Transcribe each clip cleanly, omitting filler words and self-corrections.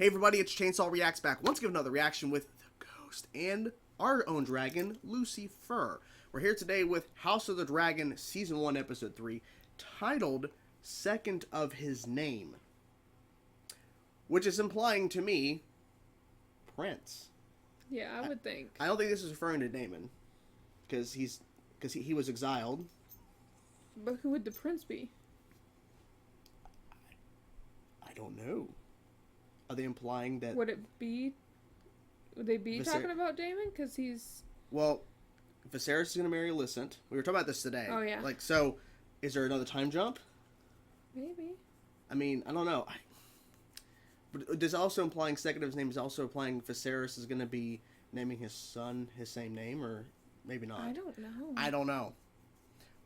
Hey everybody, it's Chainsaw Reacts back once again with another reaction with the Ghost and our own dragon, Lucifer. We're here today with House of the Dragon Season 1, Episode 3, titled Second of His Name. Which is implying to me, Prince. Yeah, I would think. I don't think this is referring to Daemon, because he was exiled. But who would the prince be? I don't know. Are they implying that... Would they be talking about Daemon? Because he's... Well, Viserys is going to marry Alicent. We were talking about this today. Oh, yeah. Like, so, is there another time jump? Maybe. I mean, I don't know. But does also implying second of his name is also implying Viserys is going to be naming his son his same name, or maybe not? I don't know. I don't know.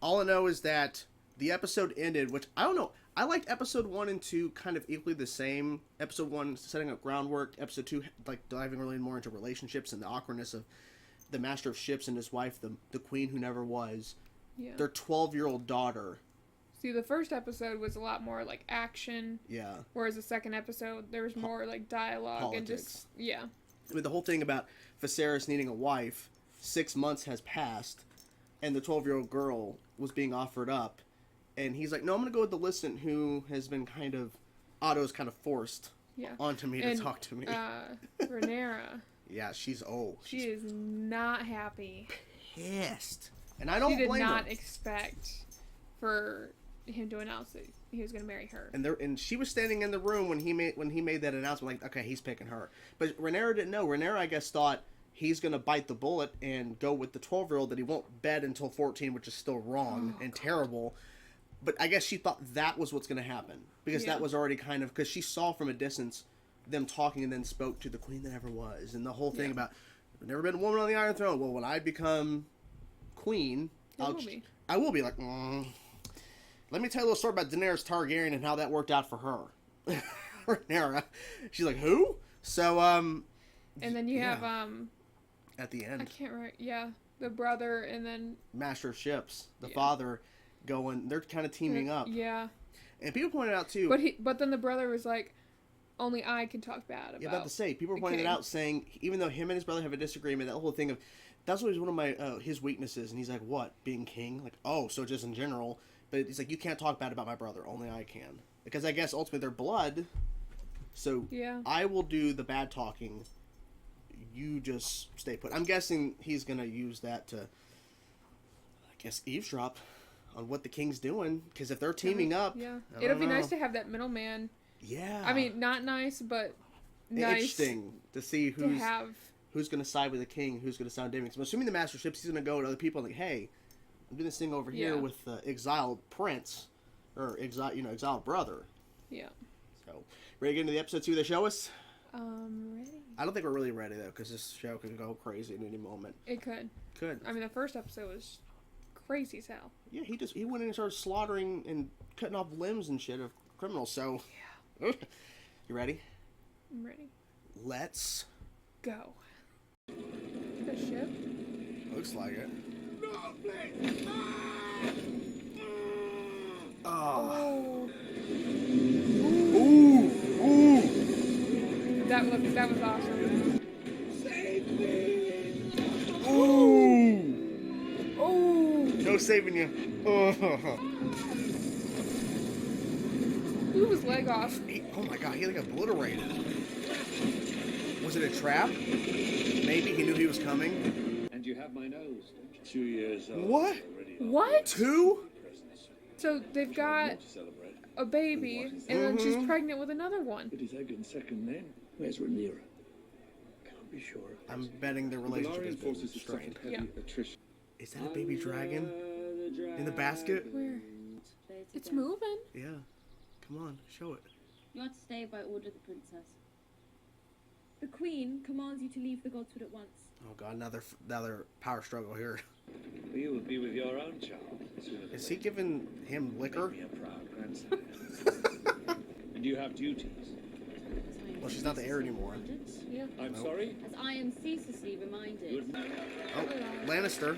All I know is that the episode ended, which I don't know. I liked episode 1 and 2 kind of equally the same. Episode 1 setting up groundwork. Episode 2 like diving really more into relationships and the awkwardness of the master of ships and his wife, the queen who never was. Yeah. Their 12-year-old daughter. See, the first episode was a lot more like action. Yeah. Whereas the second episode, there was more like dialogue Politics. and just yeah. I mean, the whole thing about Viserys needing a wife, 6 months has passed, and the 12-year-old girl was being offered up. And he's like, no, I'm going to go with the Alicent, who has been kind of... Otto's kind of forced onto me to talk to me. Rhaenyra. Yeah, she's old. She is not happy. Pissed. And I don't blame her. She did not expect for him to announce that he was going to marry her. And she was standing in the room when he made that announcement, like, okay, he's picking her. But Rhaenyra didn't know. Rhaenyra, I guess, thought he's going to bite the bullet and go with the 12-year-old that he won't bed until 14, which is still wrong and terrible. But I guess she thought that was what's going to happen. Because that was already kind of... Because she saw from a distance them talking and then spoke to the queen that never was. And the whole thing about, there's never been a woman on the Iron Throne. Well, when I become queen, I will be like, let me tell you a little story about Daenerys Targaryen and how that worked out for her. Rhaenyra. She's like, who? So, And then you have, at the end. I can't remember. Yeah. The brother and then... Master of Ships. The father... going, they're kind of teaming up. Yeah. And people pointed out too. But then the brother was like, only I can talk bad about. Yeah, about to say, people were pointing it out, saying even though him and his brother have a disagreement, that whole thing of that's always one of my his weaknesses, and he's like, what, being king? Like, oh, so just in general. But he's like, you can't talk bad about my brother, only I can, because I guess ultimately they're blood. So I will do the bad talking. You just stay put. I'm guessing he's gonna use that to, I guess, eavesdrop on what the king's doing, because if they're teaming up, it'll be nice to have that middleman. Yeah, I mean, not nice, but nice. Interesting to see who's going to side with the king, who's going to side with Daemon. I'm assuming the master of ships, he's going to go to other people and like, hey, I'm doing this thing over here with the exiled prince, or exiled brother. Yeah. So, ready to get into the episode 2 they show us? Ready. I don't think we're really ready though, because this show could go crazy at any moment. It could. I mean, the first episode was crazy as hell. Yeah, he went in and started slaughtering and cutting off limbs and shit of criminals. So, you ready? I'm ready. Let's go. The ship? Looks like it. Oh. Ooh. That was awesome. Save me. Ooh. No saving you. Blew his leg off. Oh my god, he like obliterated. Was it a trap? Maybe he knew he was coming. And you have my nose, don't you? 2 years old. What? What? 2? So they've got a baby, and then she's pregnant with another one. It is Aegon's second name. Where's Rhaenyra? Can't be sure. I'm betting their relationship is been strained. Is that a baby dragon in the basket? Where? It's moving. Yeah. Come on, show it. You are to stay by order of the princess. The queen commands you to leave the Godswood at once. Oh god, another power struggle here. You will be with your own child. Is he giving him liquor? Be a proud grandson. And you have duties. Well, she's not the heir anymore. Yeah. I'm sorry? As I am ceaselessly reminded. Oh, Lannister.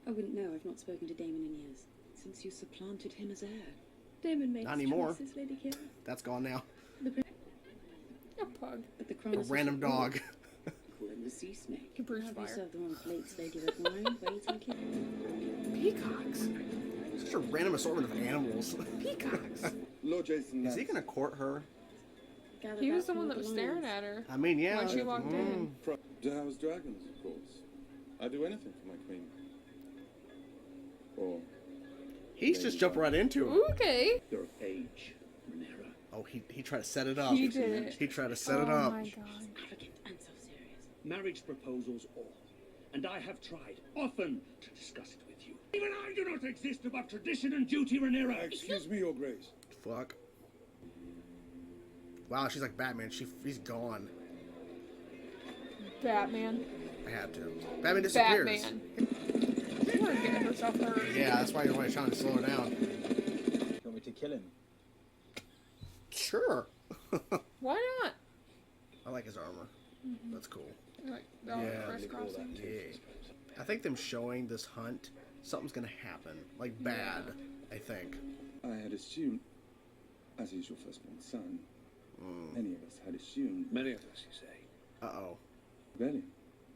I wouldn't know. I've not spoken to Daemon in years. Since you supplanted him as heir. Daemon made Not anymore. choices, Lady Kira. That's gone now. pug. But the A Chronos random dog. Call him the sea snake. Can Bruce Have you fire. served the wrong plates, Lady Red Wine? Wait until Peacocks. Such a random assortment of animals. Peacocks. Lord Jason, Is he gonna court her? gather He back was the from one all that was the staring lions. at her. I mean, yeah. When she walked in. To house dragons, of course. I'd do anything for my queen. Or He's just jumping right into it. Okay. You're of age, Rhaenyra. Oh, he tried to set it up. He did it. He tried to set it Oh up. my god. Arrogant and self-serious. Marriage proposals all. And I have tried often to discuss it with you. Even I do not exist above tradition and duty, Rhaenyra. excuse me, Your Grace. Fuck. Wow, she's like Batman. He's gone. Batman. I had to. Batman disappears. Batman. She wasn't getting herself hurt. Yeah, that's why you're always trying to slow her down. You want me to kill him? Sure. Why not? I like his armor. That's cool. Like, oh, Yeah. crisscrossing. Yeah. I think them showing this hunt, something's gonna happen. Like, bad, I think. I had assumed, as he's your firstborn son, any of us had assumed. Many of us, you say. Uh-oh. Rebellion.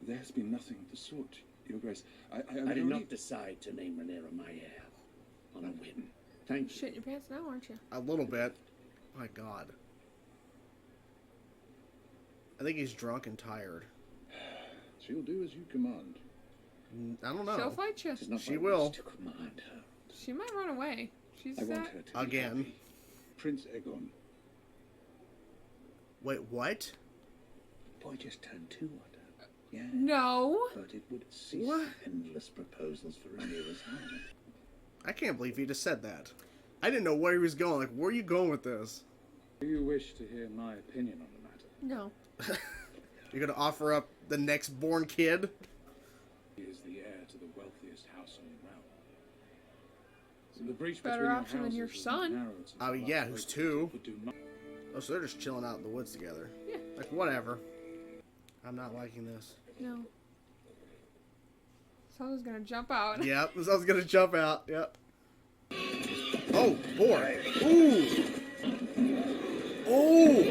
There has been nothing of the sort, Your Grace. I did not decide to name Rhaenyra my heir on a whim. Thank you. Shit in your pants now, aren't you? A little bit. My god. I think he's drunk and tired. She'll do as you command. I don't know. She'll fight you. It is not She my will. wish to command her. She might run away. She's I want that. her to be Again. happy. Prince Aegon. Wait, what? Boy just turned 2 on her. Yeah. No. But it would cease What? endless proposals for Rhaenyra's hand. I can't believe he just said that. I didn't know where he was going. Like, where are you going with this? Do you wish to hear my opinion on the matter? No. You're gonna offer up the next born kid? He is the heir to the wealthiest house in the realm. So the breach Better between option your than your houses son. was narrowed since Oh, the yeah, last who's vote 2? would do not- Oh, so they're just chilling out in the woods together. Yeah. Like, whatever. I'm not liking this. No. Someone's gonna jump out. Yep, I was gonna jump out. Yep. Oh, boy. Ooh. Oh.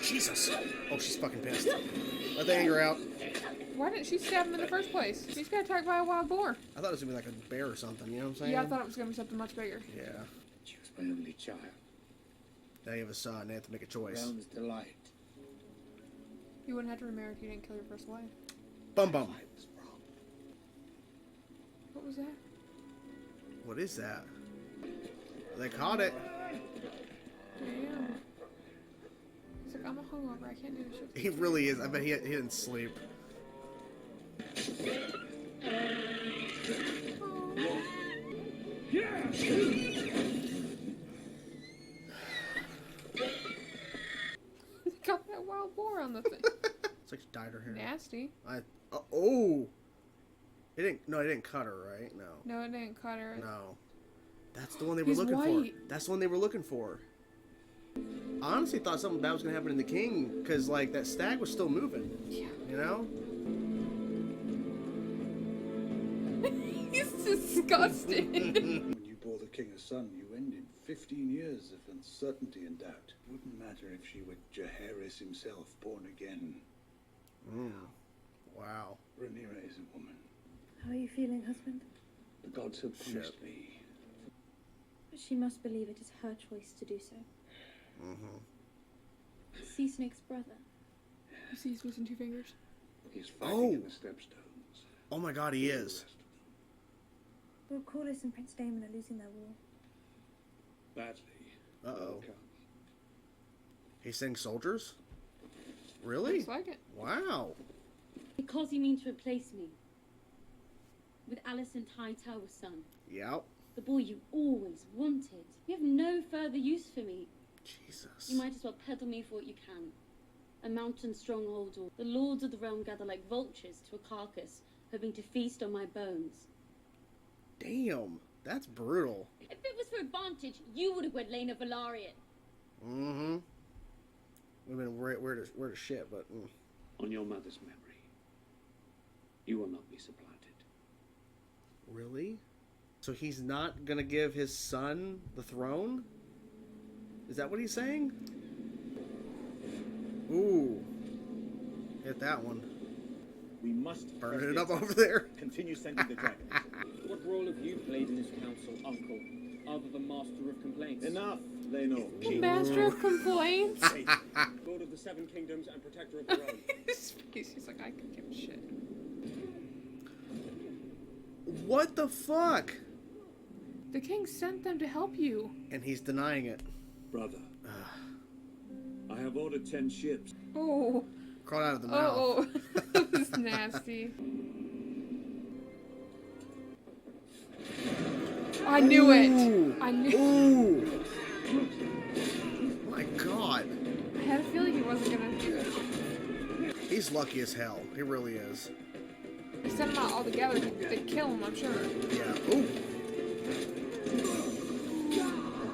Jesus. Oh, she's fucking pissed. Let the anger out. Why didn't she stab him in the first place? She's got attacked by a wild boar. I thought it was gonna be like a bear or something. You know what I'm saying? Yeah, I thought it was gonna be something much bigger. Yeah. She was my only child. Now you have a son. They have to make a choice. Realm's delight. You wouldn't have to remarry if you didn't kill your first wife. Bum bum. I was wrong. What was that? What is that? They caught it. Damn. He's like, I'm a hungover. I can't do this shit. He really is. I bet he didn't sleep. Got that wild boar on the thing. It's like she dyed her hair. Nasty. Oh. It didn't. No, it didn't cut her, right? No. No, it didn't cut her. No. That's the one they were He's looking white. for. That's the one they were looking for. I honestly thought something bad was gonna happen in the king, because like that stag was still moving. Yeah. You know? He's disgusted. When you bore the king a son, you ended 15 years of uncertainty and doubt. Wouldn't matter if she were Jaehaerys himself, born again. Wow. Rhaenyra is a woman. How are you feeling, husband? The gods have punished me. But she must believe it is her choice to do so. Sea Snake's brother. You see he's missing 2 fingers. He's fighting in the Stepstones. Oh my god, he is. Lord Corlys and Prince Daemon are losing their war. Badly. Uh-oh. He's saying soldiers? Really? Looks like it. Wow. Because you mean to replace me with Alicent Hightower's son. Yep. The boy you always wanted. You have no further use for me. Jesus. You might as well peddle me for what you can. A mountain stronghold, or the lords of the realm gather like vultures to a carcass, hoping to feast on my bones. Damn. That's brutal. If it was for advantage, you would have wed Lena Velaryon. Mm-hmm. We've been weird as shit, but... On your mother's memory, you will not be supplanted. Really? So he's not gonna give his son the throne? Is that what he's saying? Ooh. Hit that one. We must Burn it up over there. Continue sending the dragons. What role have you played in this council, Uncle, other than Master of Complaints? Enough, Leno. The Master of Complaints. Lord of the Seven Kingdoms and Protector of the Realm. His face, he's like, I could give a shit. What the fuck? The king sent them to help you. And he's denying it. Brother, I have ordered 10 ships. Oh. Crawled out of the mouth. Oh, that was nasty. I knew it. I knew. Ooh. My God. I had a feeling he wasn't gonna do it. He's lucky as hell. He really is. They sent them out all together. They'd kill him, I'm sure. Yeah. Ooh.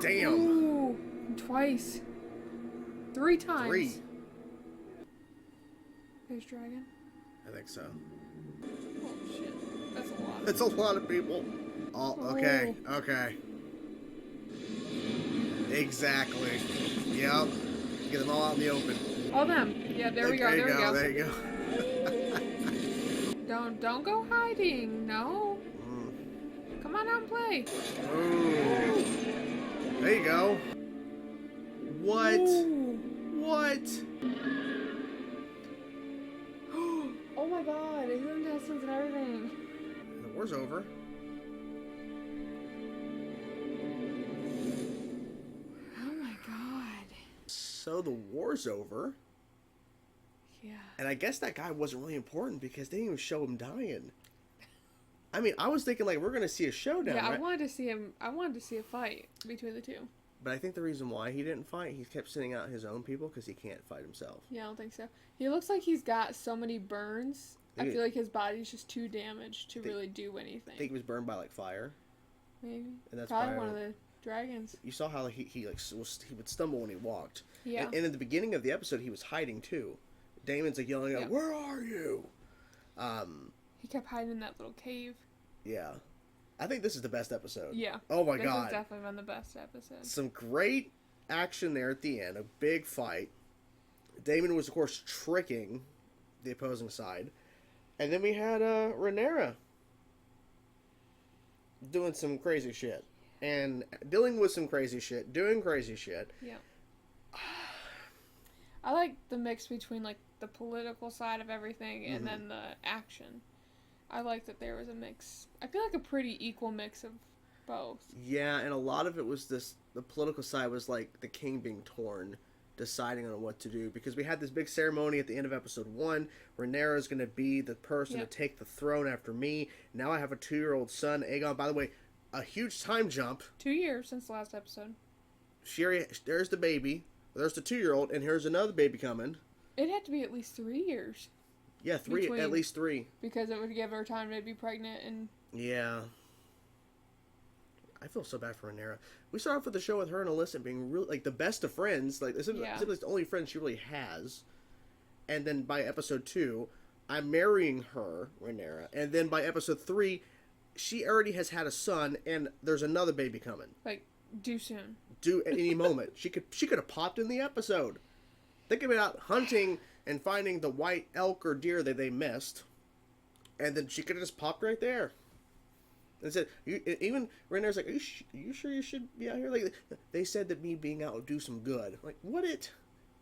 Damn. Ooh. Twice. 3 times. 3. There's dragon. I think so. Oh shit. That's a lot. It's a lot of people. Oh, okay. Okay. Exactly. Yep. Get them all out in the open. All them. Yeah, there we go. There we go. There you go. Don't go hiding. No. Come on out and play. Ooh. There you go. What? Ooh. What? Oh my god, his intestines and everything. The war's over. Oh my god. So the war's over. Yeah. And I guess that guy wasn't really important because they didn't even show him dying. I mean, I was thinking like we're gonna see a showdown. Yeah, right? I wanted to see him. I wanted to see a fight between the two. But I think the reason why he didn't fight, he kept sending out his own people because he can't fight himself. Yeah, I don't think so. He looks like he's got so many burns. I Maybe- feel like his body's just too damaged to really do anything. I think he was burned by like fire. Maybe. And that's Probably fire. one of the dragons. You saw how he would stumble when he walked. Yeah. And in the beginning of the episode, he was hiding too. Damon's like yelling out, Yep. "Where are you?" He kept hiding in that little cave. Yeah. I think this is the best episode. Yeah. Oh my this god. has definitely been the best episode. Some great action there at the end. A big fight. Daemon was, of course, tricking the opposing side. And then we had Rhaenyra doing some crazy shit. And dealing with some crazy shit. Doing crazy shit. Yeah. I like the mix between like the political side of everything and then the action. I like that there was a mix. I feel like a pretty equal mix of both. Yeah, and a lot of it was this, the political side was like the king being torn, deciding on what to do. Because we had this big ceremony at the end of episode 1. Rhaenyra is going to be the person to take the throne after me. Now I have a 2-year-old son, Aegon. By the way, a huge time jump. 2 years since the last episode. There's the baby. There's the 2-year-old, and here's another baby coming. It had to be at least 3 years. Yeah, 3, at least 3. Because it would give her time to be pregnant and... Yeah. I feel so bad for Rhaenyra. We started off with the show with her and Alyssa being really, like, the best of friends. Like, this is the only friend she really has. And then by episode 2, I'm marrying her, Rhaenyra. And then by episode 3, she already has had a son, and there's another baby coming. Like, due soon. Due at any moment. She could have popped in the episode. Think about hunting and finding the white elk or deer that they missed, and then she could have just popped right there. And said, even Rhaenyra's like, are you sure you should be out here? Like, they said that me being out would do some good. I'm like, what it?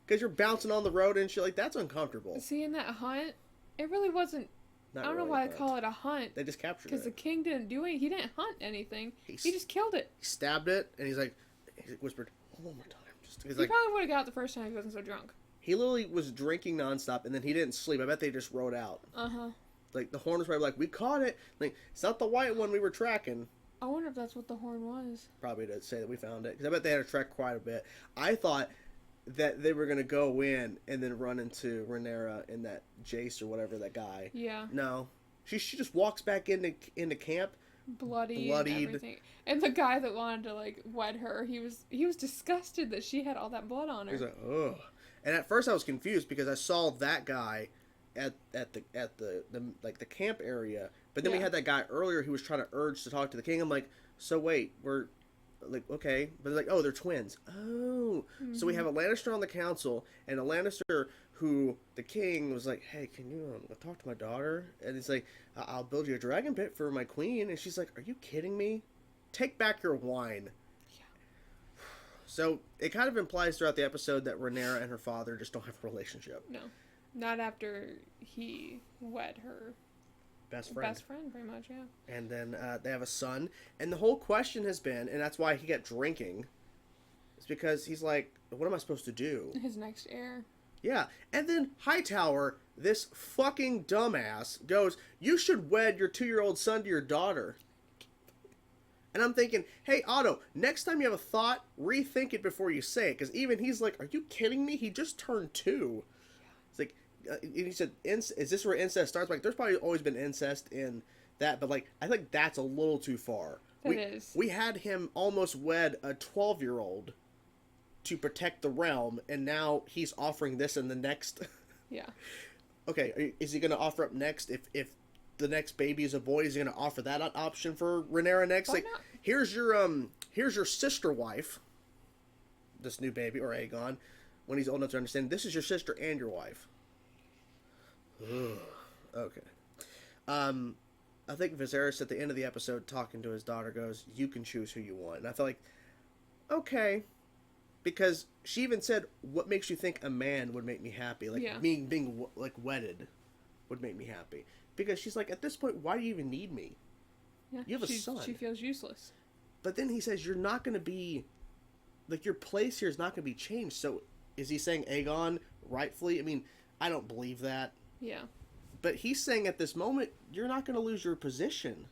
Because you're bouncing on the road and shit, like, that's uncomfortable. Seeing that hunt, it really wasn't... I don't know why I call it a hunt. They just captured it. Because the king didn't do anything. He didn't hunt anything. He just killed it. He stabbed it, and he whispered, one more time. He probably would have got it the first time if he wasn't so drunk. He literally was drinking nonstop, and then he didn't sleep. I bet they just rode out. Uh-huh. Like, the horn was probably like, we caught it. Like, it's not the white one we were tracking. I wonder if that's what the horn was. Probably to say that we found it. Because I bet they had to track quite a bit. I thought that they were going to go in and then run into Rhaenyra and that Jace or whatever, that guy. Yeah. No. She just walks back into camp. Bloodied. And everything. And the guy that wanted to, like, wed her, he was disgusted that she had all that blood on her. He's like, ugh. And at first I was confused because I saw that guy at the camp area, but then we had that guy earlier who was trying to urge to talk to the king. I'm like, so wait, like, okay, but they're like, oh, they're twins. Oh, so we have a Lannister on the council, and a Lannister who the king was like, hey, can you talk to my daughter? And he's like, I'll build you a dragon pit for my queen. And she's like, are you kidding me? Take back your wine. Yeah. So it kind of implies throughout the episode that Rhaenyra and her father just don't have a relationship. No, not after he wed her. Best friend. Best friend, pretty much, yeah. And then they have a son. And the whole question has been, and that's why he got drinking, it's because he's like, what am I supposed to do? His next heir. Yeah. And then Hightower, this fucking dumbass, goes, you should wed your 2-year-old son to your daughter. And I'm thinking, hey, Otto, next time you have a thought, rethink it before you say it. Because even he's like, are you kidding me? He just turned 2. It's like, he said, is this where incest starts? Like, there's probably always been incest in that, but like, I think that's a little too far. We had him almost wed a 12-year-old to protect the realm, and now he's offering this in the next. Yeah. Okay, is he going to offer up next if the next baby is a boy? Is he going to offer that option for Rhaenyra next? Why like, not? here's your sister wife, this new baby, or Aegon, when he's old enough to understand. This is your sister and your wife. Okay. I think Viserys at the end of the episode talking to his daughter goes, you can choose who you want. And I felt like, okay. Because she even said, what makes you think a man would make me happy? Like, being like wedded would make me happy. Because she's like, at this point, why do you even need me? Yeah, you have a son. She feels useless. But then he says, you're not going to be, like, your place here is not going to be changed. So is he saying Aegon rightfully? I mean, I don't believe that. Yeah. But he's saying at this moment, you're not going to lose your position.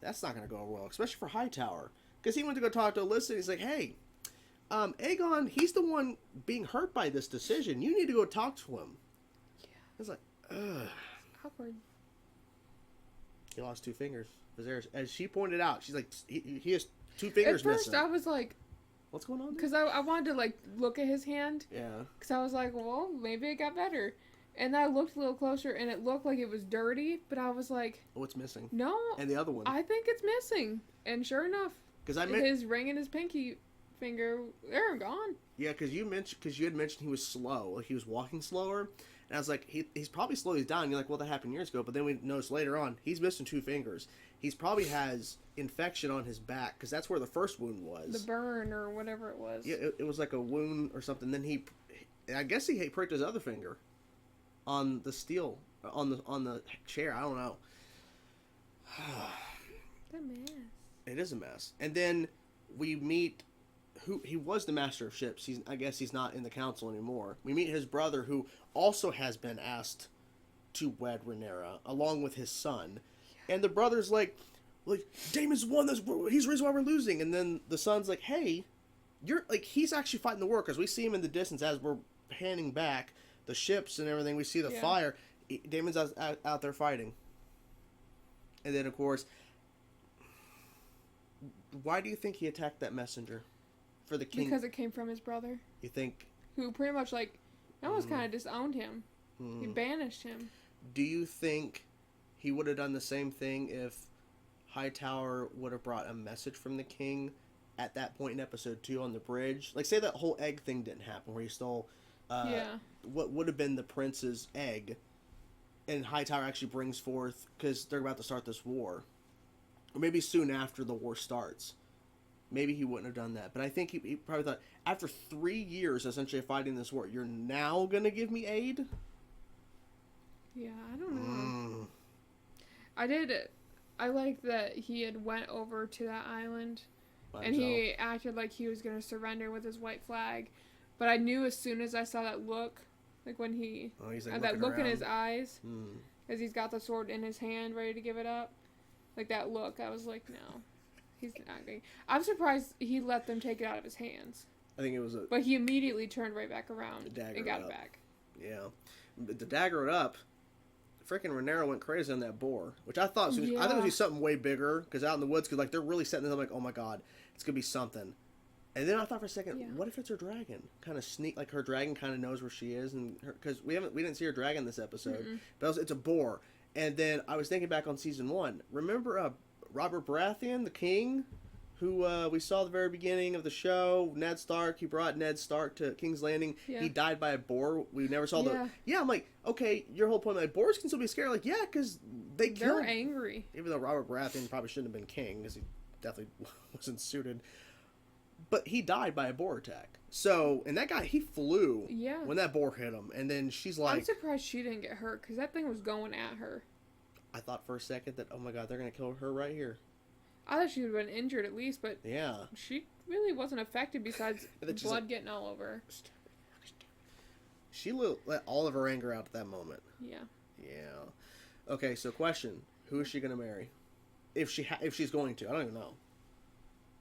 That's not going to go well, especially for Hightower. Because he went to go talk to Alyssa, and he's like, hey, Aegon, he's the one being hurt by this decision. You need to go talk to him. Yeah. It's like, ugh. Awkward. He lost 2 fingers. Viserys, as she pointed out, she's like, he has 2 fingers missing. At first, I was like, what's going on? Because I wanted to, like, look at his hand. Yeah. Because I was like, well, maybe it got better. And I looked a little closer, and it looked like it was dirty, but I was like... What's missing? No. And the other one? I think it's missing. And sure enough, his ring and his pinky finger, they're gone. Yeah, because you had mentioned he was slow. Like, he was walking slower. And I was like, he's probably slowed these down. You're like, well, that happened years ago. But then we noticed later on, he's missing 2 fingers. He's probably has infection on his back, because that's where the first wound was. The burn or whatever it was. Yeah, it was like a wound or something. Then I guess he pricked his other finger on the steel, on the chair. I don't know. That mess. It is a mess. And then we meet who he was, the master of ships. I guess he's not in the council anymore. We meet his brother, who also has been asked to wed Rhaenyra, along with his son. Yeah. And the brother's like Daemon's won this. He's the reason why we're losing. And then the son's like, hey, you're like, he's actually fighting the war, because we see him in the distance as we're panning back the ships and everything. We see the fire. Daemon's out there fighting. And then, of course, why do you think he attacked that messenger for the king? Because it came from his brother. You think? Who pretty much, like, almost kind of disowned him. He banished him. Do you think he would have done the same thing if Hightower would have brought a message from the king at that point in episode 2 on the bridge? Like, say that whole egg thing didn't happen, where he stole what would have been the prince's egg, and Hightower actually brings forth, because they're about to start this war. Or maybe soon after the war starts. Maybe he wouldn't have done that. But I think he probably thought, after 3 years essentially fighting this war, you're now going to give me aid? Yeah, I don't know. I like that he had went over to that island and he acted like he was going to surrender with his white flag. But I knew as soon as I saw that look, like when he had that look in his eyes, as he's got the sword in his hand ready to give it up, like that look, I was like, no, he's not going. I'm surprised he let them take it out of his hands. I think it was But he immediately turned right back around and got it back. Yeah. But the dagger it up, freaking Rhaenyra went crazy on that boar, which I thought, I thought it was going to be something way bigger, because out in the woods, because like, they're really setting this up, like, oh my god, it's going to be something. And then I thought for a second, what if it's her dragon? Kind of sneak, like her dragon kind of knows where she is, and because we didn't see her dragon this episode, but it's a boar. And then I was thinking back on season 1. Remember Robert Baratheon, the king, who we saw at the very beginning of the show, Ned Stark. He brought Ned Stark to King's Landing. Yeah. He died by a boar. We never saw the. Yeah, I'm like, okay, your whole point, like, boars can still be scared. Like, yeah, because they're angry. Even though Robert Baratheon probably shouldn't have been king, because he definitely wasn't suited. But he died by a boar attack. So, and that guy, he flew when that boar hit him. And then she's like... I'm surprised she didn't get hurt, because that thing was going at her. I thought for a second that, oh my god, they're going to kill her right here. I thought she would have been injured at least, but yeah, she really wasn't affected besides blood getting all over her. She let all of her anger out at that moment. Yeah. Yeah. Okay, so question. Who is she going to marry? If she's going to. I don't even know.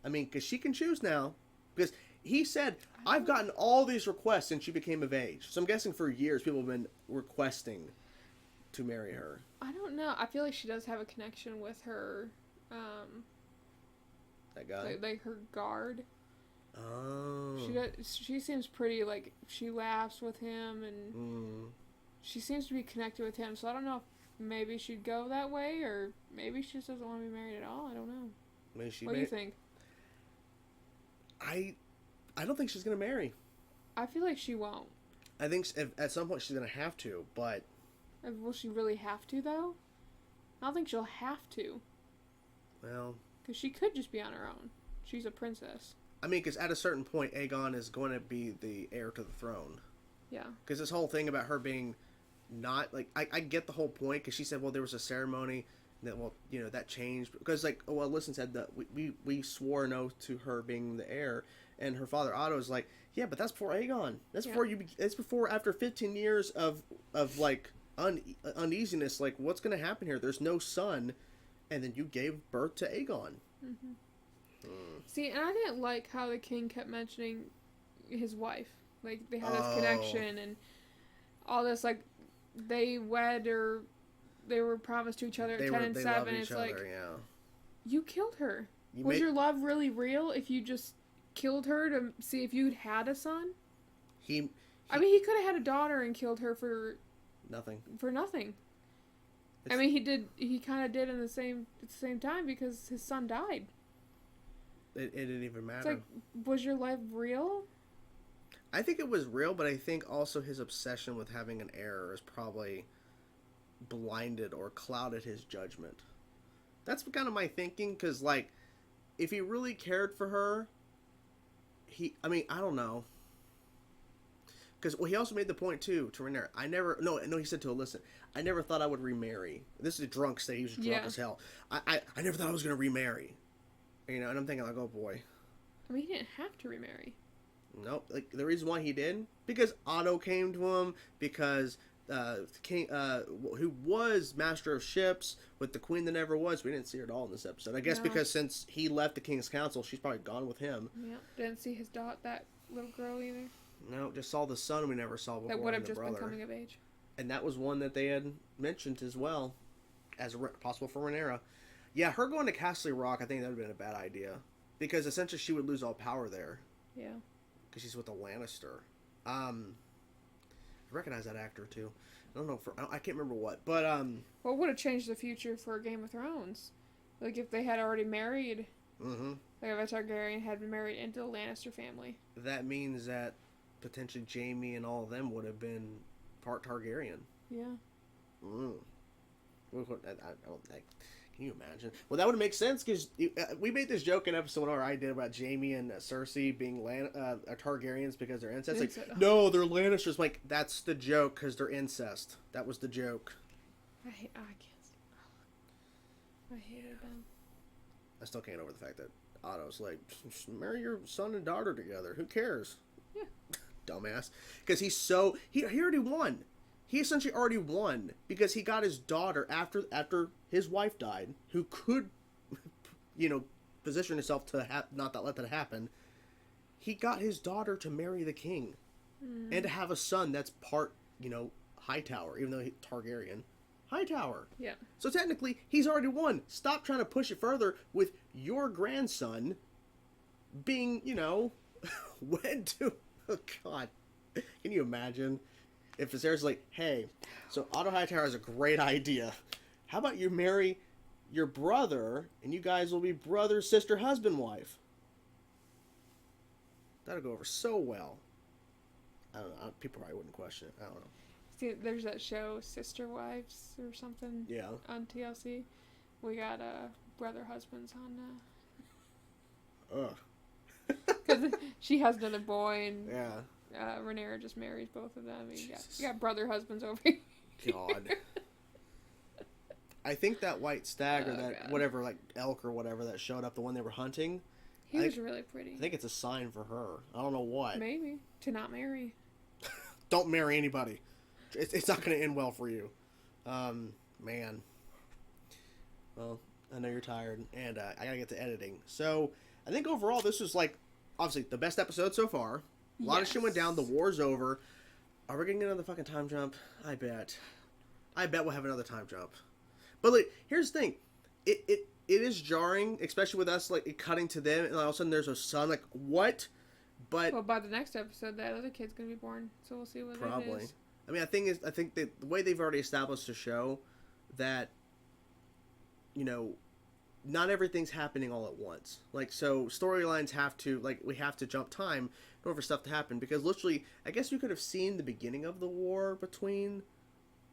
I mean, because she can choose now. Because he said, I've gotten all these requests since she became of age. So I'm guessing for years people have been requesting to marry her. I don't know. I feel like she does have a connection with her, that guy? Like her guard. Oh. She seems pretty, like, she laughs with him, and she seems to be connected with him. So I don't know if maybe she'd go that way, or maybe she just doesn't want to be married at all. I don't know. What do you think? I don't think she's going to marry. I feel like she won't. I think at some point she's going to have to, but... Will she really have to, though? I don't think she'll have to. Well... Because she could just be on her own. She's a princess. I mean, because at a certain point, Aegon is going to be the heir to the throne. Yeah. Because this whole thing about her being not... Like, I get the whole point, because she said, well, there was a ceremony... That, well, you know, that changed because, like, well, Listen said that we swore an oath to her being the heir, and her father Otto is like, yeah, but that's before Aegon. That's before it's before after 15 years of like uneasiness. Like, what's gonna happen here? There's no son, and then you gave birth to Aegon. See, and I didn't like how the king kept mentioning his wife. Like, they had this connection and all this. Like, they wed or. They were promised to each other at 10 and 7. It's like, you killed her. Was your love really real if you just killed her to see if you'd had a son? I mean, he could have had a daughter and killed her for... Nothing. For nothing. I mean, he kind of did at the same time because his son died. It didn't even matter. It's like, was your life real? I think it was real, but I think also his obsession with having an heir is probably... blinded or clouded his judgment. That's kind of my thinking, because, like, if he really cared for her, I mean, I don't know. Because, well, he also made the point, too, to Rhaenyra. He said to Alyssa, I never thought I would remarry. This is a drunk state. He was drunk as hell. I never thought I was going to remarry. You know, and I'm thinking, like, oh, boy. I mean, he didn't have to remarry. Nope. Like, the reason why he did, because Otto came to him, because... King, who was master of ships with the queen that never was. We didn't see her at all in this episode. I guess because since he left the king's council, she's probably gone with him. Yeah, didn't see his that little girl either. No, just saw the son we never saw before. That would have just been coming of age. And that was one that they had mentioned as well, as possible for Rhaenyra. Yeah, her going to Castle Rock, I think that would have been a bad idea. Because essentially she would lose all power there. Yeah. Because she's with a Lannister. I recognize that actor too. I don't know I can't remember what, but What would have changed the future for Game of Thrones? Like if they had already married. Like if a Targaryen had been married into the Lannister family. That means that potentially Jaime and all of them would have been part Targaryen. Yeah. I don't think. Can you imagine? Well, that would make sense because we made this joke in episode 1 where I did about Jaime and Cersei being Targaryens because they're incest. Like, no, they're Lannisters. Like, that's the joke because they're incest. That was the joke. I can't. I hated them. I still can't over the fact that Otto's like, marry your son and daughter together. Who cares? Yeah. Dumbass. Because he already won. He essentially already won because he got his daughter after his wife died, who could, position herself to not let that happen. He got his daughter to marry the king, and to have a son that's part, Hightower, even though he's Targaryen. Hightower. Yeah. So technically, he's already won. Stop trying to push it further with your grandson being, wed to. Oh God, can you imagine? If Viserys like, hey, so Otto Hightower has a great idea. How about you marry your brother, and you guys will be brother, sister, husband, wife. That'll go over so well. I don't know. People probably wouldn't question it. I don't know. See, there's that show, Sister Wives or something. Yeah. On TLC. We got brother husbands on. Because she has another boy, and Rhaenyra just marries both of them. You got brother husbands over here. God. I think that white stag or that whatever, like elk or whatever that showed up, the one they were hunting. He was really pretty. I think it's a sign for her. I don't know what. Maybe. To not marry. Don't marry anybody. It's not going to end well for you. Man. Well, I know you're tired, and I got to get to editing. So, I think overall this was, like, obviously the best episode so far. A lot of shit went down. The war's over. Are we going to get another fucking time jump? I bet we'll have another time jump. But, like, here's the thing. It is jarring, especially with us, like, cutting to them, and all of a sudden there's a son. Like, what? But... Well, by the next episode, that other kid's going to be born, so we'll see what it is. I mean, I think that the way they've already established the show, that, you know, not everything's happening all at once. Like, so storylines have to, like, we have to jump time in order for stuff to happen. Because literally, I guess you could have seen the beginning of the war between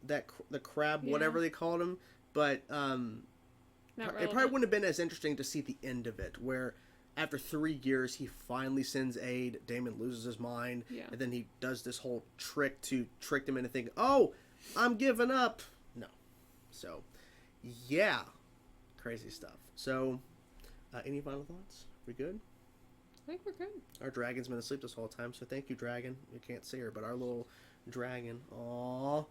the crab, whatever they called him. But it probably wouldn't have been as interesting to see the end of it, where after 3 years he finally sends aid. Daemon loses his mind, and then he does this whole trick to trick them into thinking, "Oh, I'm giving up." No, so yeah, crazy stuff. So, any final thoughts? We good? I think we're good. Our dragon's been asleep this whole time, so thank you, dragon. You can't see her, but our little dragon. Aww,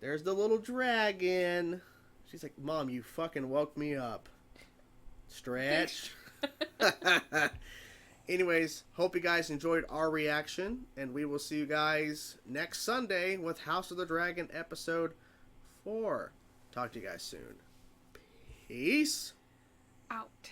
there's the little dragon. She's like, "Mom, you fucking woke me up." Stretch. Anyways, hope you guys enjoyed our reaction, and we will see you guys next Sunday with House of the Dragon episode 4. Talk to you guys soon. Peace out.